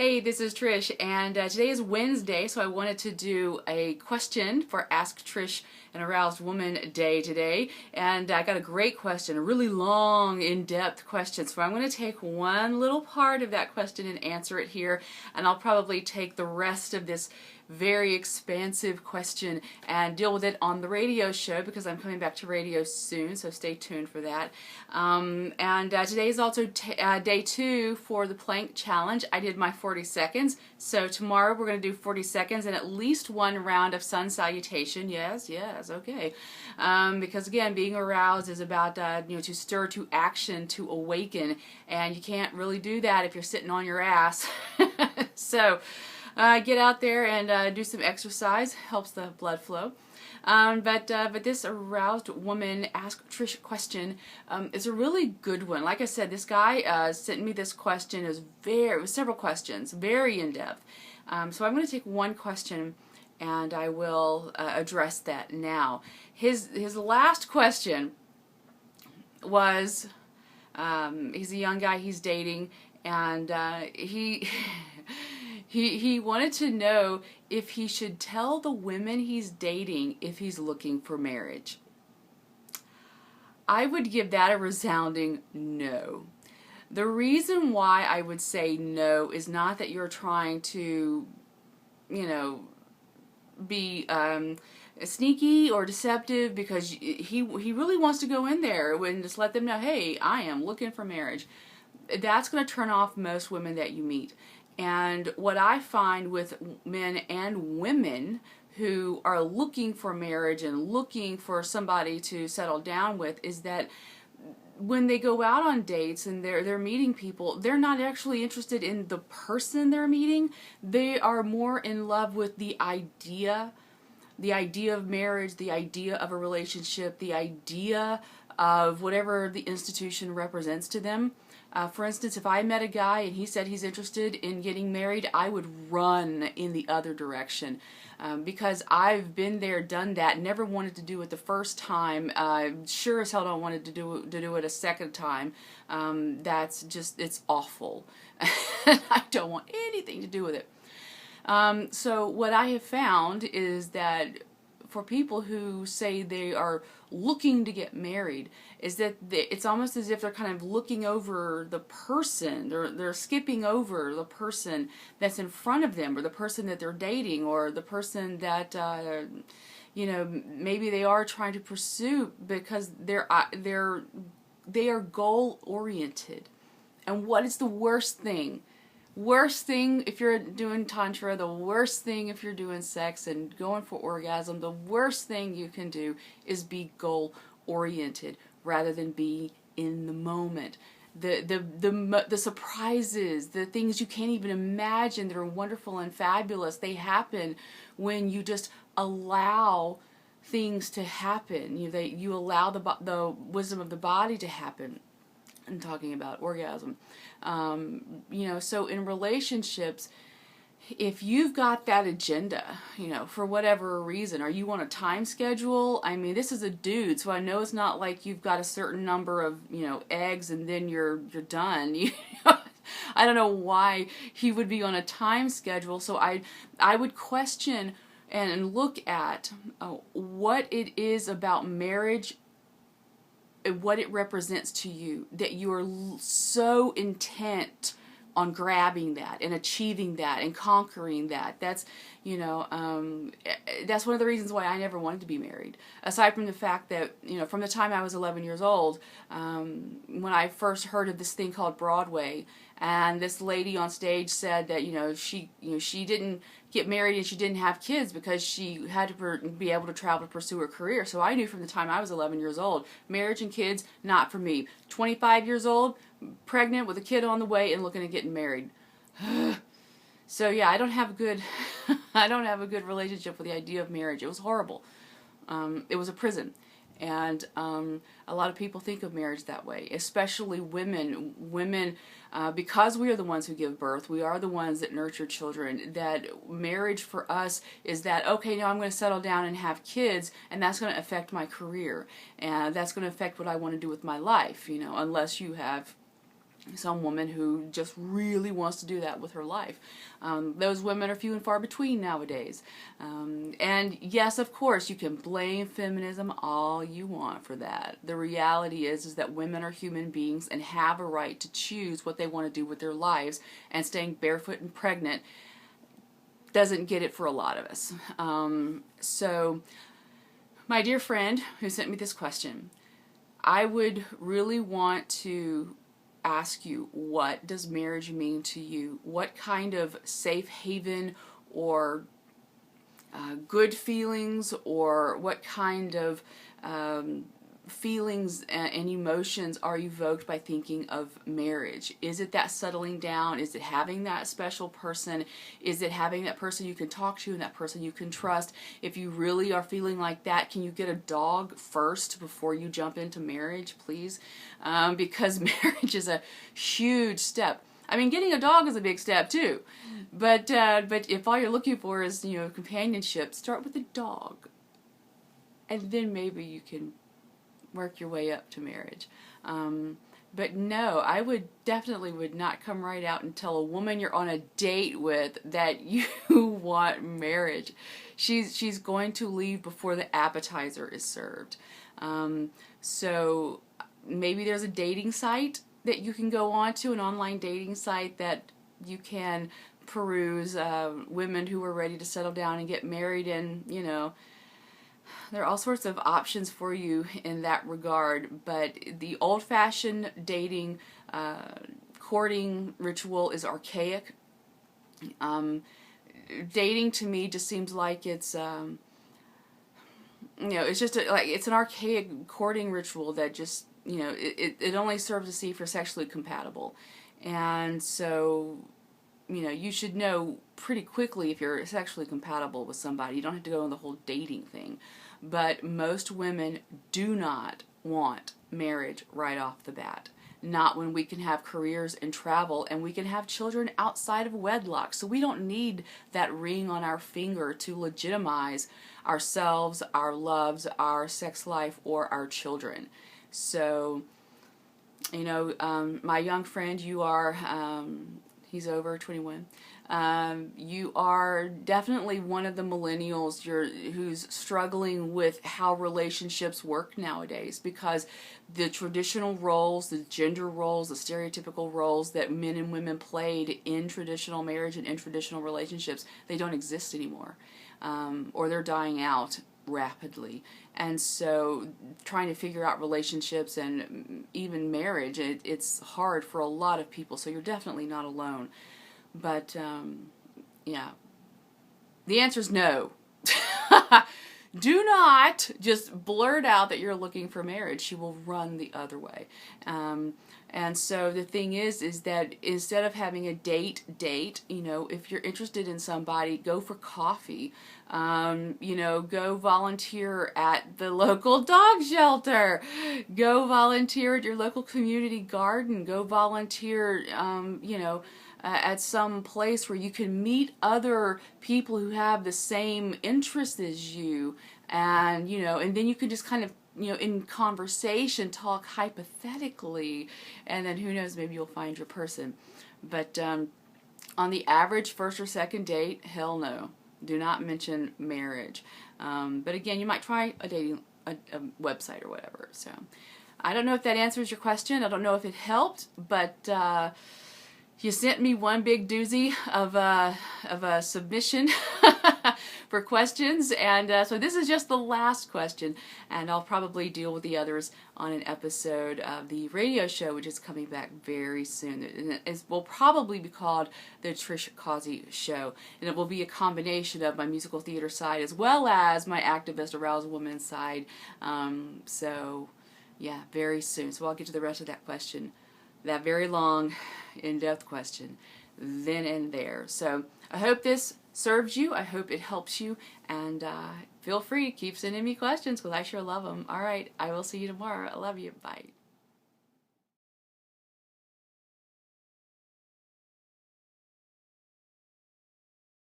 Hey, this is Trish, and today is Wednesday, so I wanted to do a question for Ask Trish, an Aroused Woman Day today. And I got a great question, a really long, in-depth question. So I'm going to take one little part of that question and answer it here, and I'll probably take the rest of this very expansive question and deal with it on the radio show, because I'm coming back to radio soon, so stay tuned for that. Today is also day 2 for the plank challenge. I did my 40 seconds, so tomorrow we're going to do 40 seconds and at least one round of sun salutation. Yes, okay. Because again, being aroused is about to stir to action, to awaken, and you can't really do that if you're sitting on your ass. So get out there and do some exercise, helps the blood flow. But this aroused woman Ask Trish question is a really good one. Like I said, this guy sent me this question. It was several questions, very in depth. So I'm going to take one question and I will address that now. His last question was, he's a young guy, he's dating, and He wanted to know if he should tell the women he's dating if he's looking for marriage. I would give that a resounding no. The reason why I would say no is not that you're trying to, be sneaky or deceptive, because he really wants to go in there and just let them know, hey, I am looking for marriage. That's going to turn off most women that you meet. And what I find with men and women who are looking for marriage and looking for somebody to settle down with is that when they go out on dates and they're meeting people, they're not actually interested in the person they're meeting. They are more in love with the idea of marriage, the idea of a relationship, the idea of whatever the institution represents to them. For instance, if I met a guy and he said he's interested in getting married, I would run in the other direction, because I've been there, done that, never wanted to do it the first time. Sure as hell don't want to do it a second time. That's just, it's awful. I don't want anything to do with it. So what I have found is that for people who say they are looking to get married, is that it's almost as if they're kind of looking over the person. They're skipping over the person that's in front of them, or the person that they're dating, or the person that maybe they are trying to pursue, because they are goal oriented. And what is the worst thing? Worst thing if you're doing Tantra, the worst thing if you're doing sex and going for orgasm, the worst thing you can do is be goal-oriented rather than be in the moment. The surprises, the things you can't even imagine that are wonderful and fabulous, they happen when you just allow things to happen. You allow the wisdom of the body to happen. I'm talking about orgasm. So in relationships, if you've got that agenda, for whatever reason, are you on a time schedule? I mean, this is a dude, so I know it's not like you've got a certain number of, eggs and then you're done. I don't know why he would be on a time schedule. So I would question and look at what it is about marriage, what it represents to you, that you are so intent on grabbing that and achieving that and conquering that. That's that's one of the reasons why I never wanted to be married. Aside from the fact that, from the time I was 11 years old, when I first heard of this thing called Broadway, and this lady on stage said that, she didn't get married and she didn't have kids because she had to be able to travel to pursue her career. So I knew from the time I was 11 years old, marriage and kids, not for me. 25 years old, pregnant with a kid on the way and looking at getting married. So yeah, I don't have a good relationship with the idea of marriage. It was horrible. It was a prison. And a lot of people think of marriage that way, especially women. Women, because we are the ones who give birth, we are the ones that nurture children, that marriage for us is that, okay, now I'm going to settle down and have kids, and that's going to affect my career, and that's going to affect what I want to do with my life, unless you have some woman who just really wants to do that with her life. Those women are few and far between nowadays. And yes, of course, you can blame feminism all you want for that. The reality is that women are human beings and have a right to choose what they want to do with their lives, and staying barefoot and pregnant doesn't get it for a lot of us. So, my dear friend who sent me this question, I would really want to ask you, what does marriage mean to you? What kind of safe haven or good feelings, or what kind of feelings and emotions are evoked by thinking of marriage? Is it that settling down? Is it having that special person? Is it having that person you can talk to and that person you can trust? If you really are feeling like that, can you get a dog first before you jump into marriage, please? Because marriage is a huge step. I mean, getting a dog is a big step too, but if all you're looking for is, you know, companionship, start with a dog, and then maybe you can work your way up to marriage. But no, I would not come right out and tell a woman you're on a date with that you want marriage. She's going to leave before the appetizer is served. So maybe there's a dating site that you can go on to, an online dating site that you can peruse, women who are ready to settle down and get married, and, you know, there are all sorts of options for you in that regard. But the old-fashioned dating, courting ritual is archaic. Dating to me just seems like it's, you know, it's just it's an archaic courting ritual that just, you know, it only serves to see if you're sexually compatible. And so, you know, you should know pretty quickly if you're sexually compatible with somebody. You don't have to go on the whole dating thing. But most women do not want marriage right off the bat. Not when we can have careers and travel, and we can have children outside of wedlock. So we don't need that ring on our finger to legitimize ourselves, our loves, our sex life, or our children. So, you know, my young friend, you are, he's over 21. You are definitely one of the millennials who's struggling with how relationships work nowadays, because the traditional roles, the gender roles, the stereotypical roles that men and women played in traditional marriage and in traditional relationships, they don't exist anymore, or they're dying out rapidly. And so trying to figure out relationships and even marriage, it's hard for a lot of people, so you're definitely not alone. But, yeah, the answer is no. Do not just blurt out that you're looking for marriage. She will run the other way. And so the thing is that instead of having a date, you know, if you're interested in somebody, go for coffee. You know, go volunteer at the local dog shelter. Go volunteer at your local community garden. Go volunteer, you know, at some place where you can meet other people who have the same interests as you, and, you know, and then you can just kind of, you know, in conversation talk hypothetically, and then who knows, maybe you'll find your person. But on the average first or second date, hell no, do not mention marriage. But again, you might try a dating a website or whatever. So I don't know if that answers your question. I don't know if it helped, but you sent me one big doozy of a submission for questions, and so this is just the last question, and I'll probably deal with the others on an episode of the radio show, which is coming back very soon. It will probably be called the Trish Causey Show, and it will be a combination of my musical theater side as well as my activist aroused woman side. So yeah, very soon. So I'll get to the rest of that question, that very long, in-depth question, then and there. So I hope this serves you. I hope it helps you. And feel free to keep sending me questions, because I sure love them. All right, I will see you tomorrow. I love you. Bye.